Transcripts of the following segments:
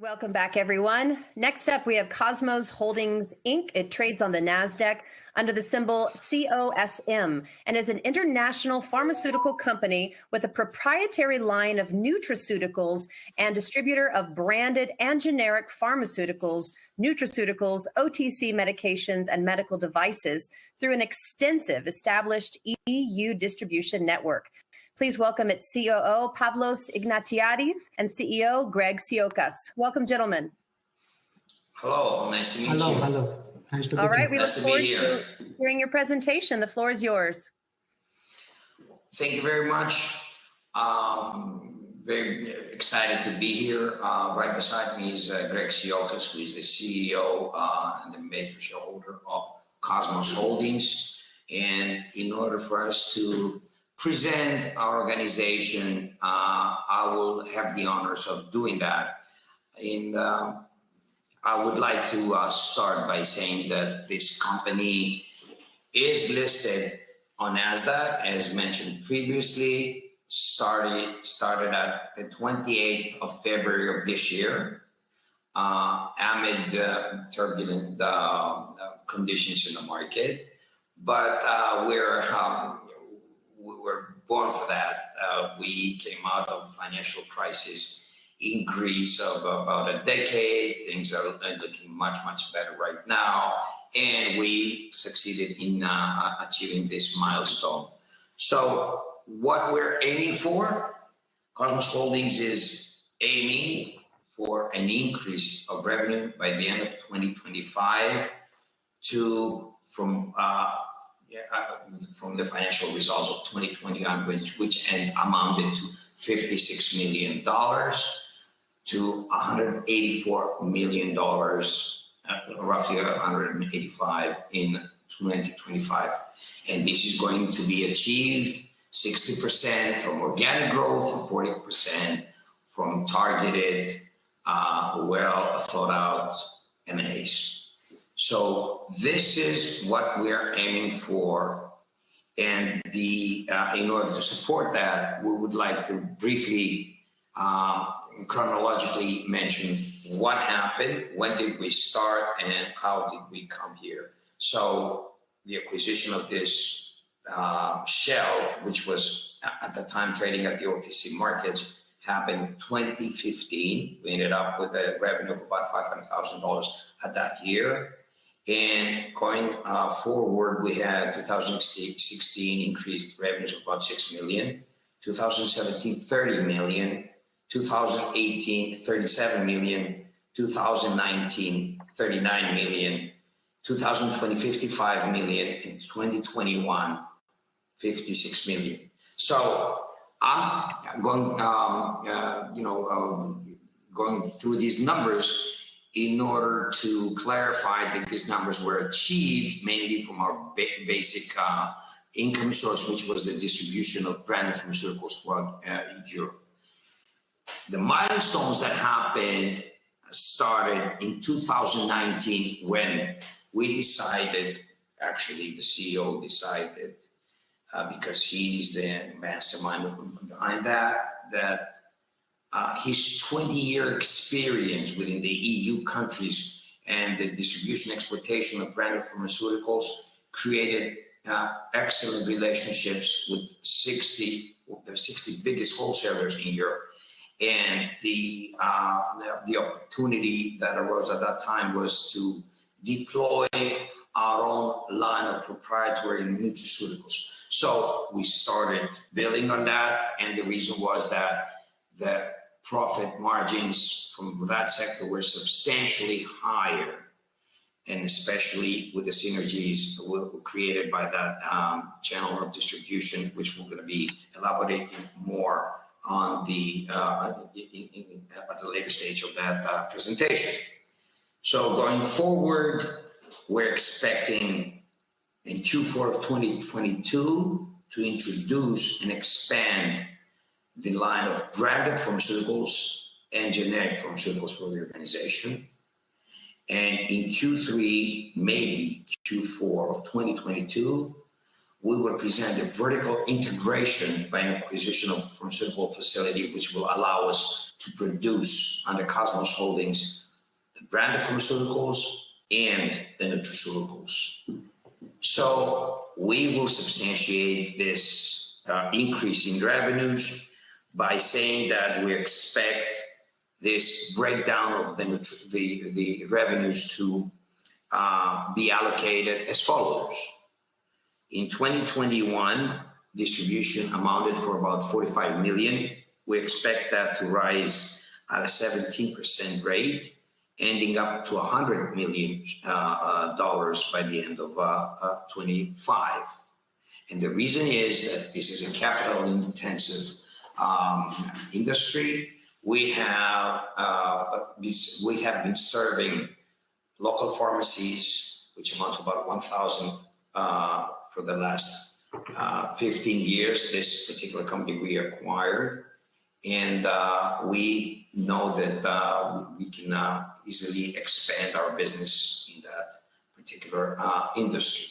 Welcome back, everyone. Next up, we have Cosmos Holdings, Inc. It trades on the NASDAQ under the symbol COSM and is an international pharmaceutical company with a proprietary line of nutraceuticals and distributor of branded and generic pharmaceuticals, nutraceuticals, OTC medications, and medical devices through an extensive established EU distribution network. Please welcome its COO, Pavlos Ignatiades, and CEO, Greg Siokas. Welcome, gentlemen. Hello, nice to meet you. Hello. Nice to All right, meet we you. look forward to hearing your presentation. The floor is yours. Thank you very much. Very excited to be here. Right beside me is Greg Siokas, who is the CEO and the major shareholder of Cosmos Holdings. And in order for us to present our organization, I will have the honors of doing that. And I would like to start by saying that this company is listed on NASDAQ, as mentioned previously, started at the 28th of February of this year, amid turbulent conditions in the market. But we were born for that. We came out of a financial crisis in Greece of about a decade. Things are looking much, much better right now. And we succeeded in achieving this milestone. So what we're aiming for, Cosmos Holdings is aiming for an increase of revenue by the end of 2025 from the financial results of 2021, which amounted to $56 million to $184 million, roughly 185 in 2025. And this is going to be achieved 60% from organic growth and 40% from targeted, well thought out M&As. So this is what we are aiming for, and in order to support that, we would like to briefly, chronologically mention what happened, when did we start, and how did we come here. So the acquisition of this shell, which was at the time trading at the OTC markets, happened in 2015. We ended up with a revenue of about $500,000 at that year. And going forward, we had 2016 increased revenues of about 6 million, 2017, 30 million, 2018, 37 million, 2019, 39 million, 2020, 55 million, and 2021, 56 million. So I'm going, going through these numbers in order to clarify that these numbers were achieved mainly from our basic income source, which was the distribution of branded pharmaceuticals throughout Europe. The milestones that happened started in 2019 when we decided, actually the CEO decided, because he's the mastermind behind that his 20-year experience within the EU countries and the distribution exportation of branded pharmaceuticals created excellent relationships with the 60 biggest wholesalers in Europe. And the opportunity that arose at that time was to deploy our own line of proprietary nutraceuticals. So we started building on that, and the reason was that the profit margins from that sector were substantially higher, and especially with the synergies created by that channel of distribution, which we're going to be elaborating more on at the later stage of that presentation. So going forward, we're expecting in Q4 of 2022 to introduce and expand the line of branded pharmaceuticals and generic pharmaceuticals for the organization. And in Q3, maybe Q4 of 2022, we will present a vertical integration by an acquisition of pharmaceutical facility, which will allow us to produce under Cosmos Holdings the branded pharmaceuticals and the nutraceuticals. So we will substantiate this increase in revenues by saying that we expect this breakdown of the revenues to be allocated as follows. In 2021, distribution amounted for about 45 million. We expect that to rise at a 17% rate, ending up to $100 million by the end of 25. And the reason is that this is a capital-intensive industry. We have been serving local pharmacies, which amount to about 1,000 for the last 15 years. This particular company we acquired, and we know that we can easily expand our business in that particular industry.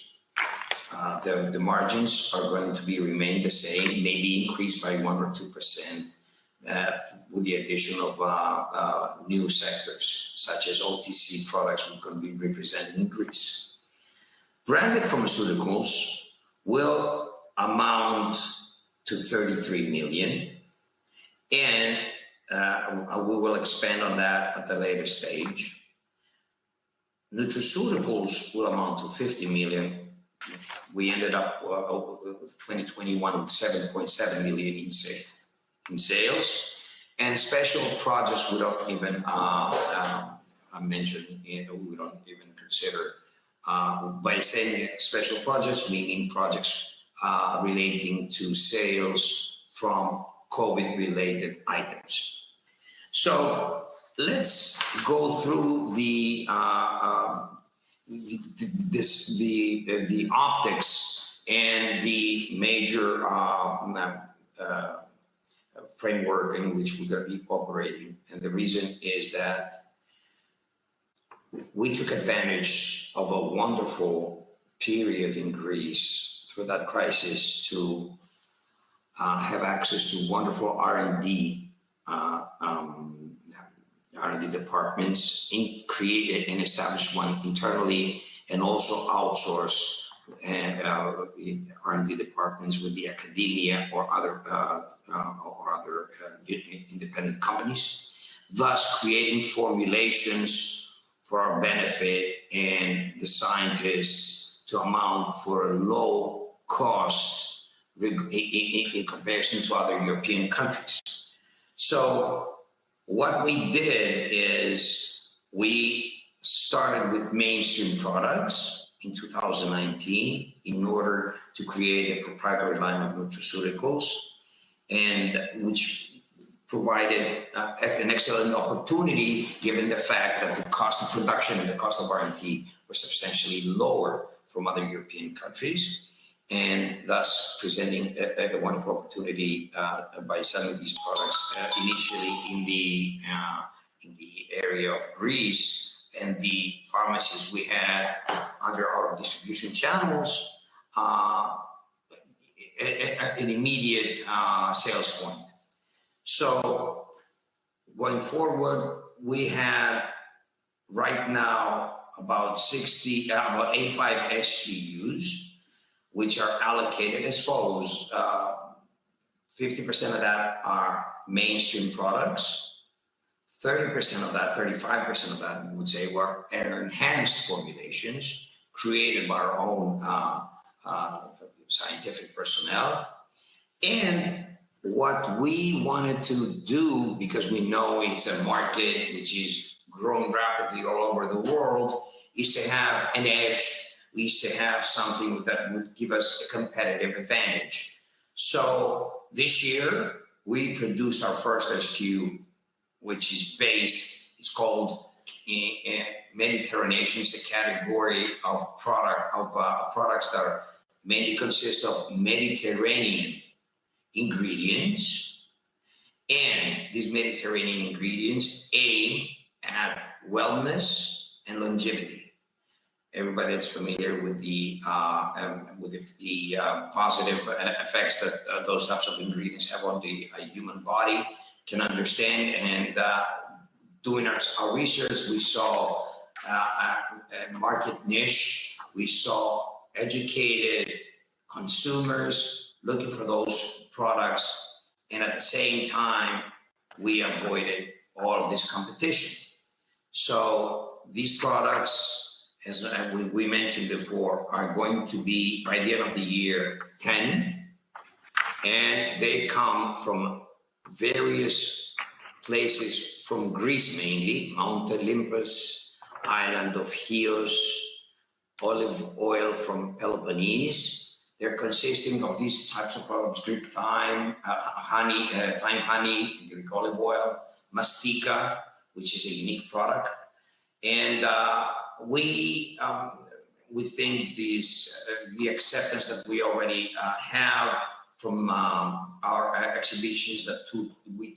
The margins are going to remain the same, maybe increased by 1 or 2%. With the addition of new sectors, such as OTC products, which can be represented in Greece. Branded pharmaceuticals will amount to 33 million, and we will expand on that at the later stage. Nutraceuticals will amount to 50 million. We ended up with 2021 with 7.7 million in sales, and special projects we don't even mention, we don't even consider. By saying special projects, meaning projects relating to sales from COVID-related items. So let's go through the optics and the major framework in which we're going to be operating. And the reason is that we took advantage of a wonderful period in Greece through that crisis to have access to wonderful R&D departments, create and establish one internally, and also outsource R&D departments with the academia or other independent companies, thus creating formulations for our benefit and the scientists to amount for a low cost in comparison to other European countries. So what we did is we started with mainstream products in 2019 in order to create a proprietary line of nutraceuticals, and which provided an excellent opportunity given the fact that the cost of production and the cost of R&D were substantially lower from other European countries, and thus presenting a wonderful opportunity by selling these products initially in the area of Greece, and the pharmacies we had under our distribution channels, an immediate sales point. So going forward, we have right now about 85 SKUs, which are allocated as follows. 50% of that are mainstream products. 30% of that, 35% of that, we would say, were enhanced formulations created by our own scientific personnel. And what we wanted to do, because we know it's a market which is growing rapidly all over the world, is to have an edge, is to have something that would give us a competitive advantage. So this year, we produced our first SKU, which is based, it's called Mediterranean. It's a category of products that mainly consist of Mediterranean ingredients, and these Mediterranean ingredients aim at wellness and longevity. Everybody that's familiar with the positive effects that those types of ingredients have on the human body can understand. And doing our research, we saw a market niche. We saw educated consumers looking for those products, and at the same time, we avoided all of this competition. So these products, as we mentioned before, are going to be, by the end of the year, 10, and they come from various places, from Greece mainly, Mount Olympus, island of Chios, olive oil from Peloponnese. They're consisting of these types of products: Greek thyme, honey, thyme honey, Greek olive oil, mastica, which is a unique product. And we think the acceptance that we already have from our exhibitions that we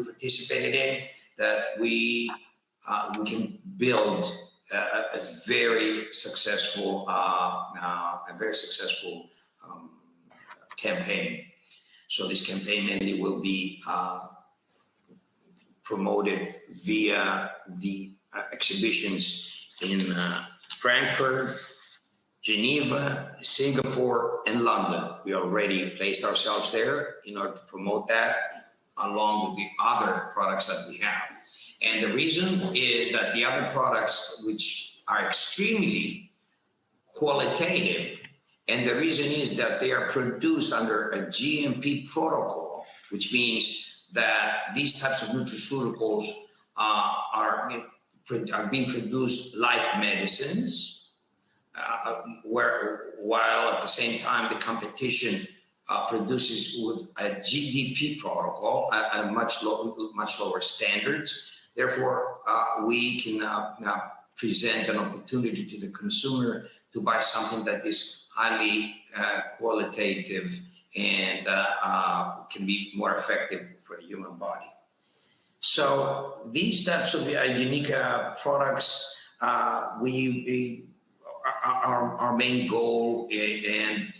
participated in, that we can build a very successful campaign. So this campaign mainly will be promoted via the exhibitions in Frankfurt, Geneva, Singapore, and London. We already placed ourselves there in order to promote that, along with the other products that we have. And the reason is that the other products, which are extremely qualitative, and the reason is that they are produced under a GMP protocol, which means that these types of nutraceuticals are being produced like medicines, while at the same time the competition produces with a GDP protocol, a much lower standards. Therefore, we can now present an opportunity to the consumer to buy something that is highly qualitative and can be more effective for the human body. So these types of unique products, our main goal and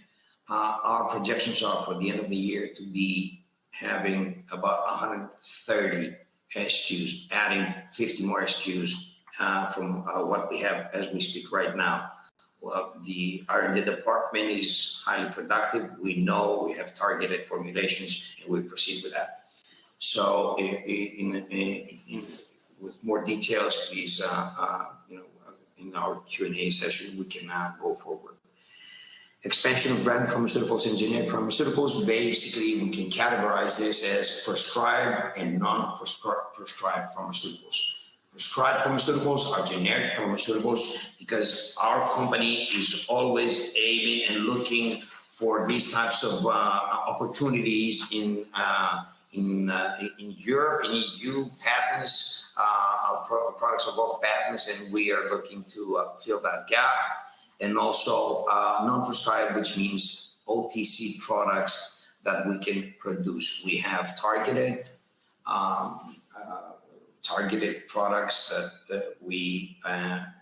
our projections are for the end of the year to be having about 130 SKUs, adding 50 more SKUs from what we have as we speak right now. Well, the R&D department is highly productive. We know we have targeted formulations, and we proceed with that. So, with more details, please, in our Q&A session, we can go forward. Expansion of brand pharmaceuticals and generic pharmaceuticals. Basically, we can categorize this as prescribed and non-prescribed pharmaceuticals. Prescribed pharmaceuticals are generic pharmaceuticals because our company is always aiming and looking for these types of opportunities in Europe, in EU, patents. Our products are both patents, and we are looking to fill that gap. And also non-prescribed, which means OTC products that we can produce. We have targeted products that we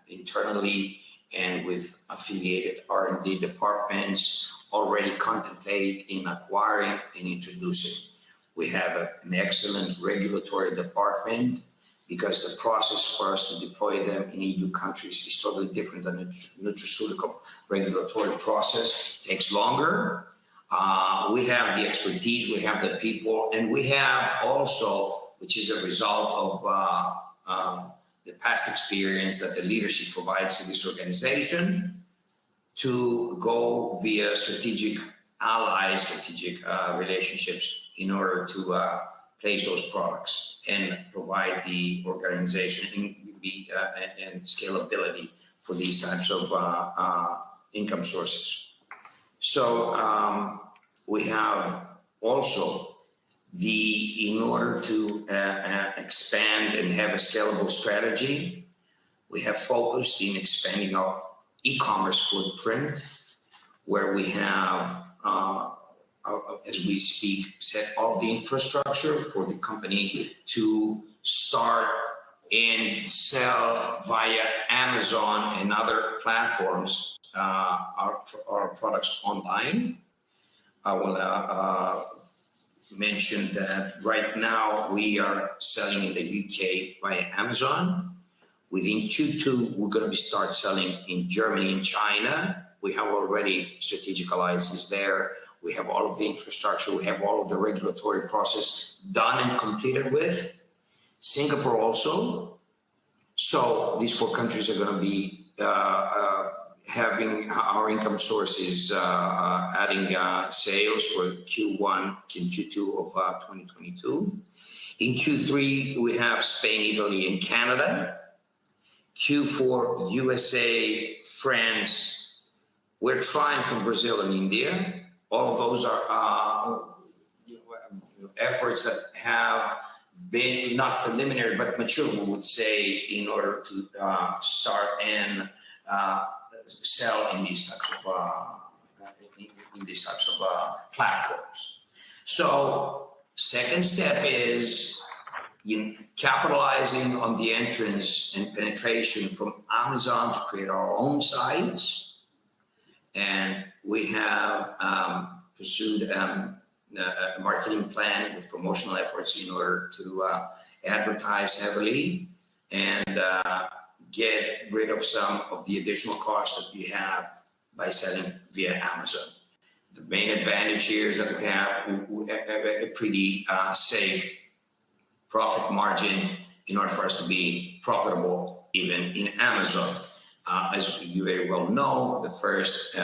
internally and with affiliated R&D departments already contemplate in acquiring and introducing. We have an excellent regulatory department, because the process for us to deploy them in EU countries is totally different than a nutraceutical regulatory process. It takes longer. We have the expertise, we have the people, and we have also, which is a result of the past experience that the leadership provides to this organization, to go via strategic allies, strategic relationships in order to place those products and provide the organization and scalability for these types of income sources. So we have also in order to expand and have a scalable strategy, we have focused in expanding our e-commerce footprint, where we have as we speak, set all the infrastructure for the company to start and sell via Amazon and other platforms our products online. I will mention that right now we are selling in the UK via Amazon. Within Q2, we're going to start selling in Germany and China. We have already strategic alliances there. We have all of the infrastructure. We have all of the regulatory process done and completed with. Singapore also. So these 4 countries are going to be having our income sources, adding sales for Q1 and Q2 of 2022. In Q3, we have Spain, Italy, and Canada. Q4, USA, France. We're trying from Brazil and India. All of those are efforts that have been not preliminary, but mature, we would say, in order to start and sell in these types of platforms. So, second step is capitalizing on the entrance and penetration from Amazon to create our own sites, and we have pursued a marketing plan with promotional efforts in order to advertise heavily and get rid of some of the additional costs that we have by selling via Amazon. The main advantage here is that we have a pretty safe profit margin in order for us to be profitable even in Amazon. As you very well know, the first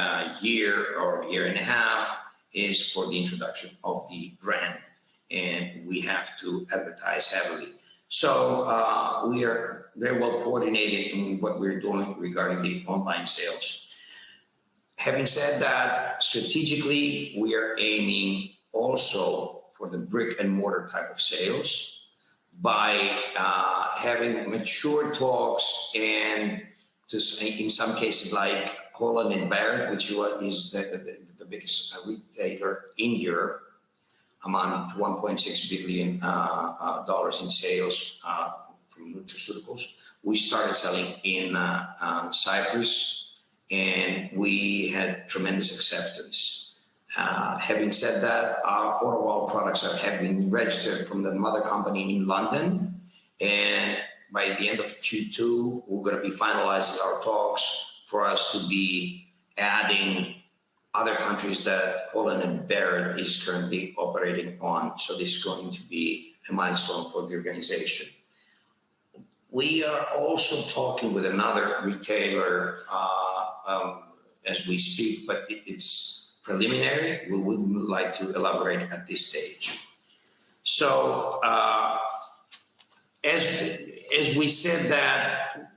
year or year and a half is for the introduction of the brand, and we have to advertise heavily. So we are very well coordinated in what we're doing regarding the online sales. Having said that, strategically, we are aiming also for the brick and mortar type of sales by having mature talks and in some cases like Holland & Barrett, which is the biggest retailer in Europe, amounting to $1.6 billion in sales from nutraceuticals. We started selling in Cyprus, and we had tremendous acceptance. Having said that, all of our products have been registered from the mother company in London, and by the end of Q2, we're going to be finalizing our talks for us to be adding other countries that Holland & Barrett is currently operating on. So this is going to be a milestone for the organization. We are also talking with another retailer as we speak, but it's preliminary. We wouldn't like to elaborate at this stage. So as we said that,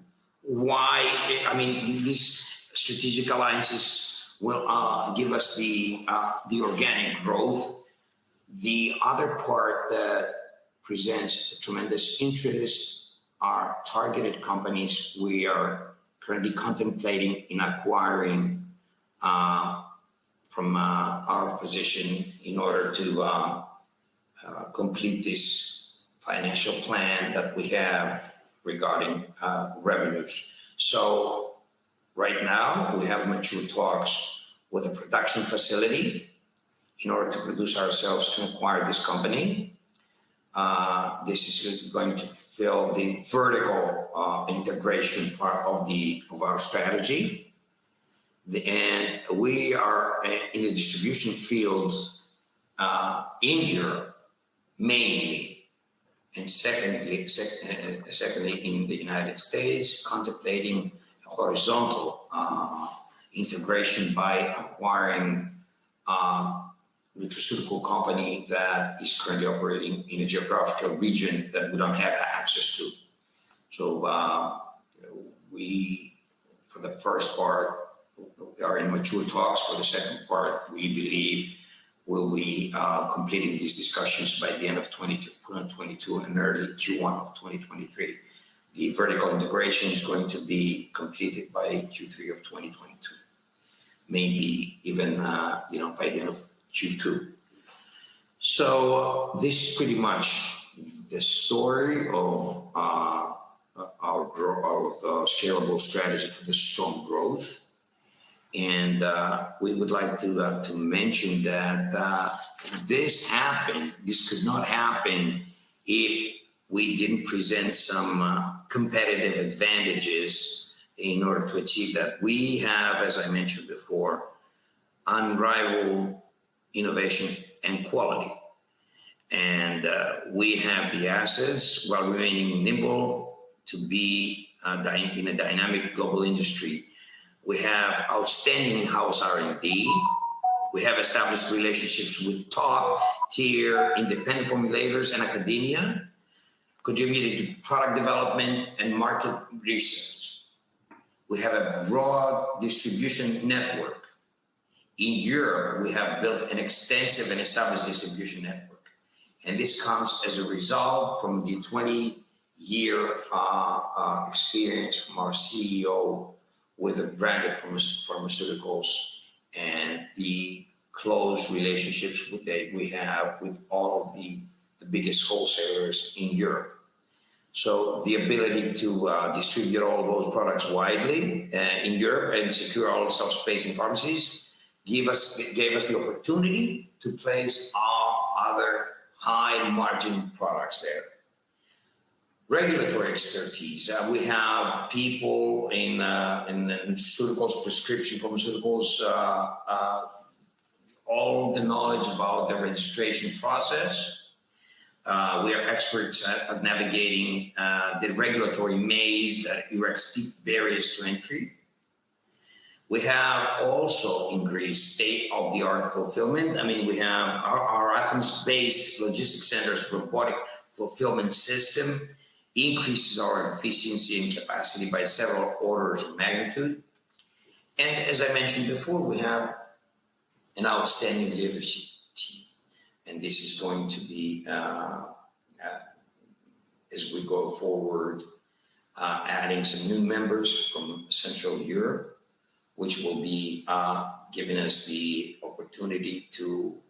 why, I mean, these strategic alliances will give us the organic growth. The other part that presents tremendous interest are targeted companies we are currently contemplating in acquiring from our position in order to complete this financial plan that we have regarding revenues. So right now we have mature talks with a production facility in order to produce ourselves and acquire this company. This is going to fill the vertical integration part of our strategy. And we are in the distribution field in Europe mainly, and secondly in the United States, contemplating a horizontal integration by acquiring nutraceutical company that is currently operating in a geographical region that we don't have access to. So we, for the first part, are in mature talks. For the second part, we believe we'll be completing these discussions by the end of 2022 and early Q1 of 2023. The vertical integration is going to be completed by Q3 of 2022, maybe even by the end of Q2. So this is pretty much the story of our scalable strategy for the strong growth. And we would like to mention that this could not happen if we didn't present some competitive advantages in order to achieve that. We have, as I mentioned before, unrivaled innovation and quality. And we have the assets while remaining nimble to be in a dynamic global industry. We have outstanding in-house R&D. We have established relationships with top-tier independent formulators and academia, contributing to product development and market research. We have a broad distribution network. In Europe, we have built an extensive and established distribution network. And this comes as a result from the 20-year experience from our CEO with the branded pharmaceuticals and the close relationships we have with all of the biggest wholesalers in Europe. So the ability to distribute all of those products widely in Europe and secure all shelf space in pharmacies gave us the opportunity to place our other high margin products there. Regulatory expertise. We have people in nutraceuticals, prescription pharmaceuticals, all the knowledge about the registration process. We are experts at navigating the regulatory maze that erects steep barriers to entry. We have also in Greece state-of-the-art fulfillment. I mean, we have our Athens-based logistics center's robotic fulfillment system increases our efficiency and capacity by several orders of magnitude. And as I mentioned before, we have an outstanding leadership team. And this is going to be, as we go forward, adding some new members from Central Europe, which will be giving us the opportunity to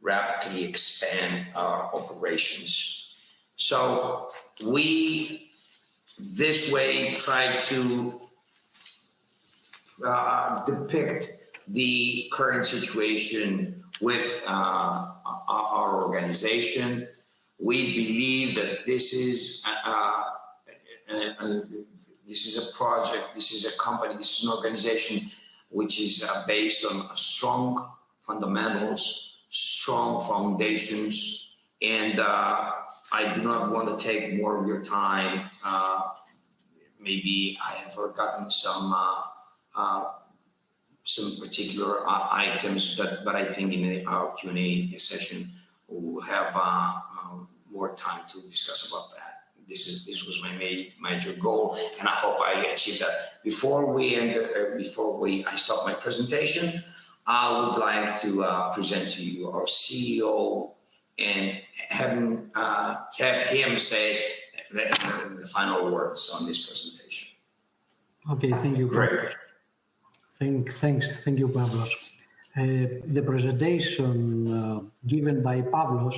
rapidly expand our operations. So we, this way, try to depict the current situation with our organization. We believe that this is a project, this is a company, this is an organization which is based on strong fundamentals, strong foundations, and I do not want to take more of your time. Maybe I have forgotten some particular items, but I think in our Q&A session we'll have more time to discuss about that. This was my major goal, and I hope I achieved that. Before I stop my presentation, I would like to present to you our CEO and have him say the final words on this presentation. Okay, thank you. Great. Thank you, Pavlos. The presentation given by Pavlos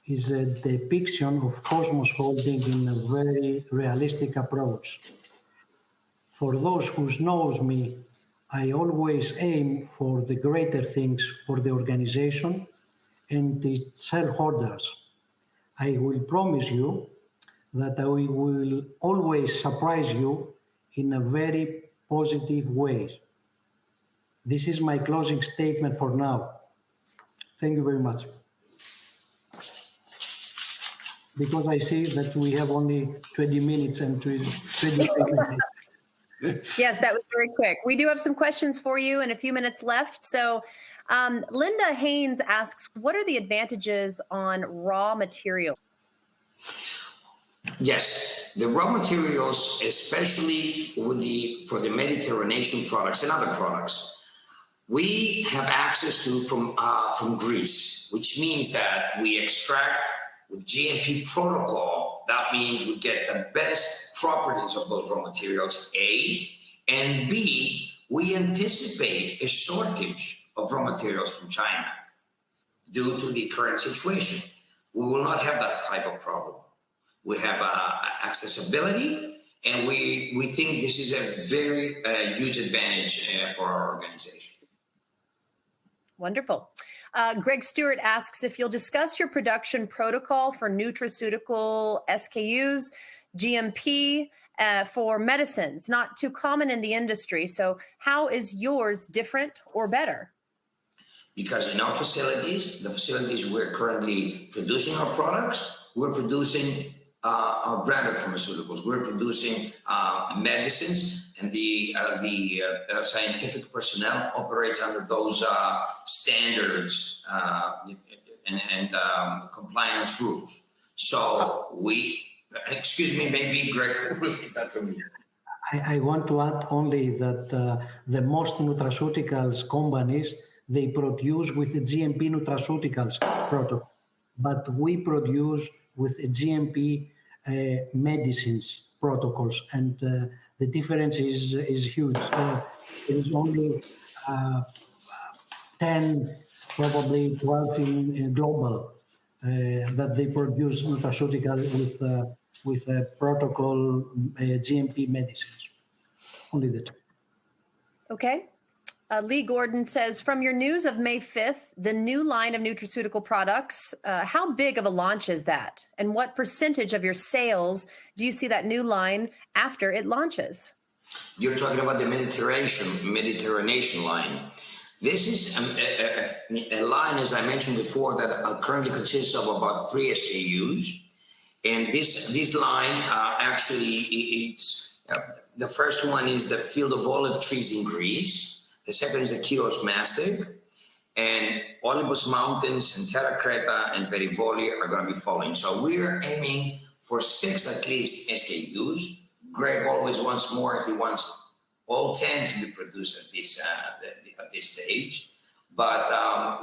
is a depiction of Cosmos Holding in a very realistic approach. For those who knows me, I always aim for the greater things for the organization and its shareholders. I will promise you that I will always surprise you in a very positive way. This is my closing statement for now. Thank you very much. Because I see that we have only 20 minutes and 23 minutes. Yes, that was very quick. We do have some questions for you and a few minutes left. So Linda Haynes asks, what are the advantages on raw materials? Yes, the raw materials, especially for the Mediterranean products and other products, we have access to from Greece, which means that we extract with GMP protocol. That means we get the best properties of those raw materials, A, and B, we anticipate a shortage of raw materials from China due to the current situation. We will not have that type of problem. We have accessibility, and we think this is a very huge advantage for our organization. Wonderful. Greg Stewart asks if you'll discuss your production protocol for nutraceutical SKUs, GMP, for medicines, not too common in the industry. So how is yours different or better? Because in our facilities, the facilities we're currently producing our products, we're producing our branded pharmaceuticals. We're producing medicines, and the scientific personnel operates under those standards and compliance rules. So excuse me, maybe Greg will take that from me. I want to add only that the most nutraceuticals companies, they produce with a GMP nutraceuticals protocol, but we produce with a GMP medicines protocols, and the difference is huge. There is only 10, probably 12 in global that they produce nutraceutical with a protocol GMP medicines. Only that. Okay. Lee Gordon says, from your news of May 5th, the new line of nutraceutical products, how big of a launch is that? And what percentage of your sales do you see that new line after it launches? You're talking about the Mediterranean line. This is a line, as I mentioned before, that currently consists of about 3 SKUs. And this line, actually, it's the first one is the field of olive trees in Greece. The second is the Chios mastic, and Olympus Mountains and Terra Creta and Perivoli are going to be following. So we're aiming for 6 at least SKUs. Greg always wants more. He wants all 10 to be produced at this stage. But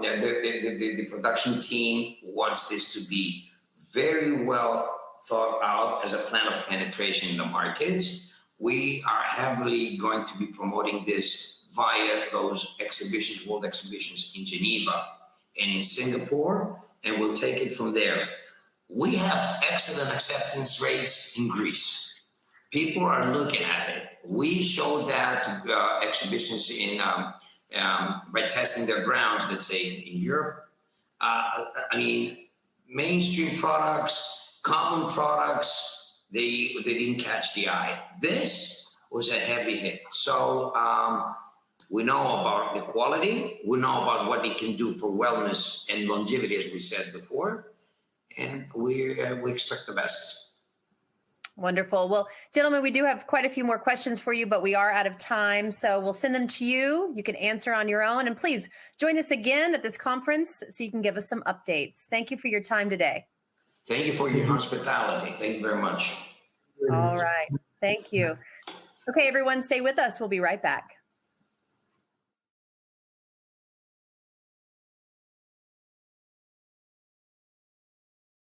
the production team wants this to be very well thought out as a plan of penetration in the markets. We are heavily going to be promoting this via those exhibitions, world exhibitions in Geneva and in Singapore, and we'll take it from there. We have excellent acceptance rates in Greece. People are looking at it. We showed that to exhibitions by testing their grounds, let's say in Europe. I mean, mainstream products, common products, they didn't catch the eye. This was a heavy hit. So we know about the quality, we know about what it can do for wellness and longevity, as we said before, and we expect the best. Wonderful. Well, gentlemen, we do have quite a few more questions for you, but we are out of time. So we'll send them to you. You can answer on your own. And please join us again at this conference so you can give us some updates. Thank you for your time today. Thank you for your hospitality. Thank you very much. All right. Thank you. Okay, everyone, stay with us. We'll be right back.